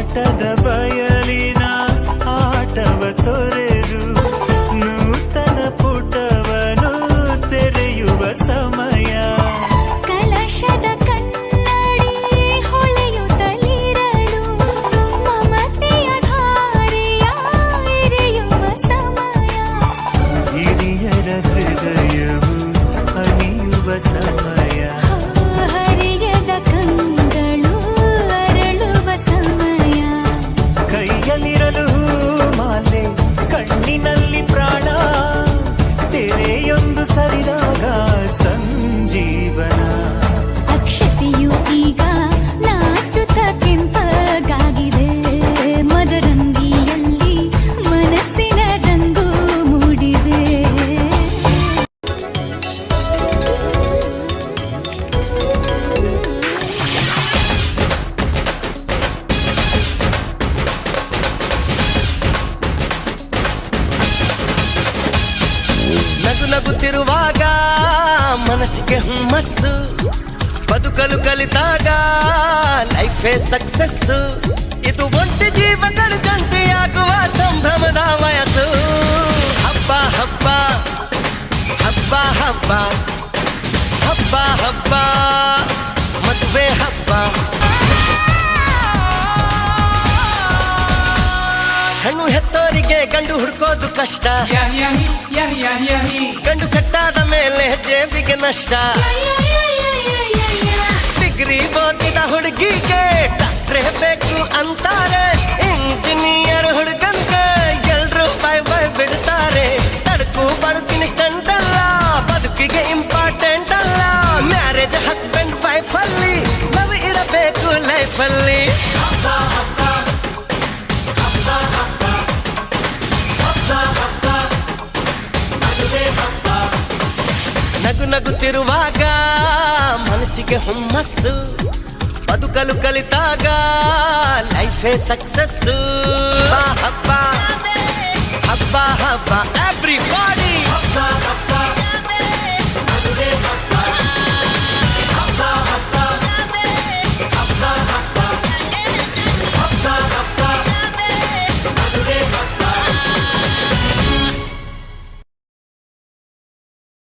ಓಟದ ಬಯಲಿನ ಆಟವ ತೊರೆದು ನೂತನ ಪುಟವನು ತೆರೆಯುವ ಸಮಯ. ಕಲಶದ ಕನ್ನಡಿ ಹೊಳೆಯುತ್ತಲಿರಲು ಮಮತೆಯ ಧಾರೆಯ ಎರೆಯುವ ಸಮಯ. ಹಿರಿಯರ ಹೃದಯವು ಅಣಿಯುವ ಸಮಯ. ಹರಿಯದ ಕಂಗಳು ಅರಳುವ ಸಮಯ. ಕೈಯಲ್ಲಿರಲು ಮಾಲೆ ಕಣ್ಣಿನಲ್ಲಿ ಪ್ರಾಣ ತೆರೆಯೊಂದು ಸರಿದಾಗ ಸಂಜೀವನ. ಅಕ್ಷತೆಯು ಈಗ ನಾಚುತ್ತ ಕೆಂಪಗಾಗಿದೆ. ಮದರಂಗಿಯಲ್ಲಿ ಮನಸ್ಸಿನ ರಂಗು ಮೂಡಿದೆ. ನಗು ನಗುತ್ತಿರುವಾಗ ಮನಸ್ಸಿಗೆ ಹುಮ್ಮಸ್ಸು. ಬದುಕಲು ಕಲಿತಾಗ ಲೈಫೇ ಸಕ್ಸಸ್ಸು. ಇದು ಒಂಟಿ ಜೀವಗಳ ಜಂಟಿಯಾಗುವ ಸಂಭ್ರಮದ ವಯಸ್ಸು. ಹಬ್ಬ ಹಬ್ಬ ಹಬ್ಬ ಹಬ್ಬ ಹಬ್ಬ ಹಬ್ಬ ಮದುವೆ ಹಬ್ಬ. ಹೆಣ್ಣು ಹೆತ್ತೋರಿಗೆ ಗಂಡು ಹುಡ್ಕೋದು ಕಷ್ಟ. ಗಂಡು ಸೆಟ್ಟಾದ ಮೇಲೆ ಜೇಬಿಗೆ ನಷ್ಟ. ಡಿಗ್ರಿ ಓದಿದ ಹುಡುಗಿಗೆ ಡಾಕ್ಟ್ರೇ ಬೇಕು ಅಂತಾರೆ. ಇಂಜಿನಿಯರ್ ಹುಡುಗಂತೆ ಎಲ್ರು ಬೈ ಬೈ ಬಿಡ್ತಾರೆ. ತಡಕು ಬದುಕಿನ ಸ್ಟಂಟ್ ಅಲ್ಲ, ಬದುಕಿಗೆ ಇಂಪಾರ್ಟೆಂಟ್ ಅಲ್ಲ. ಮ್ಯಾರೇಜ್ ಹಸ್ಬೆಂಡ್ ವೈಫ್ ಅಲ್ಲಿ ಲವ್ ಇರಬೇಕು ಲೈಫಲ್ಲಿ. ನಗು ನಗುತ್ತಿರುವಾಗ ಮನಸ್ಸಿಗೆ ಹುಮ್ಮಸ್ಸು. ಬದುಕಲು ಕಲಿತಾಗ ಲೈಫೇ ಸಕ್ಸಸ್ಸು. ಹಬ್ಬ ಹಬ್ಬ ಹಬ್ಬ ಎವ್ರಿಬಾಡಿ.